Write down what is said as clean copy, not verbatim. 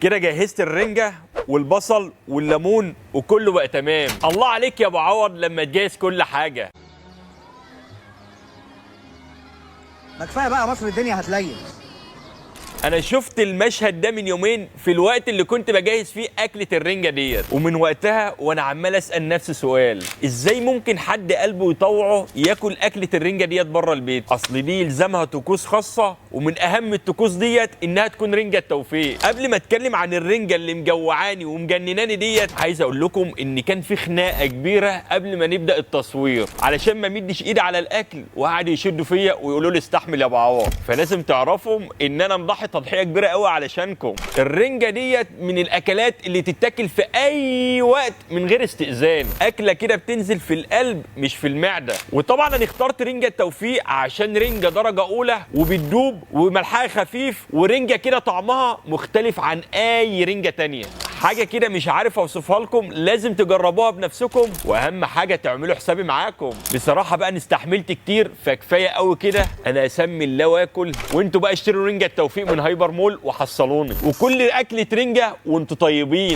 كده جهزت الرنجة والبصل والليمون وكله بقى تمام. الله عليك يا ابو عوض لما تجهز كل حاجة. ما كفايه بقى مصر الدنيا هتليل. انا شفت المشهد ده من يومين في الوقت اللي كنت بجهز فيه اكلة الرنجة ديت، ومن وقتها وانا عمال اسال نفسي سؤال: ازاي ممكن حد قلبه يطوعه ياكل اكلة الرنجة ديت بره البيت؟ اصل دي يلزمها طقوس خاصة، ومن اهم الطقوس ديت انها تكون رنجة التوفيق. قبل ما اتكلم عن الرنجة اللي مجوعاني ومجنناني ديت، عايز اقول لكم ان كان في خناقة كبيرة قبل ما نبدا التصوير علشان ما مدش ايدي على الاكل، وقعدوا يشدوا فيا ويقولوا لي استحمل يا ابو عوض. فلازم تعرفوا ان انا مضحي تضحيه كبيره قوي علشانكم. الرنجه ديت من الاكلات اللي تتاكل في اي وقت من غير استئذان، اكله كده بتنزل في القلب مش في المعده. وطبعا انا اخترت رنجه التوفيق عشان رنجه درجه اولى وبتدوب وملحها خفيف، ورنجه كده طعمها مختلف عن اي رنجه تانية. حاجه كده مش عارف اوصفها لكم، لازم تجربوها بنفسكم، واهم حاجه تعملوا حسابي معاكم. بصراحه بقى انا استحملت كتير، فكفايه قوي كده. انا اسمي الله واكل، وانتوا بقى اشتروا رنجه التوفيق من هايبر مول وحصلوني، وكل اكله رنجه وانتوا طيبين.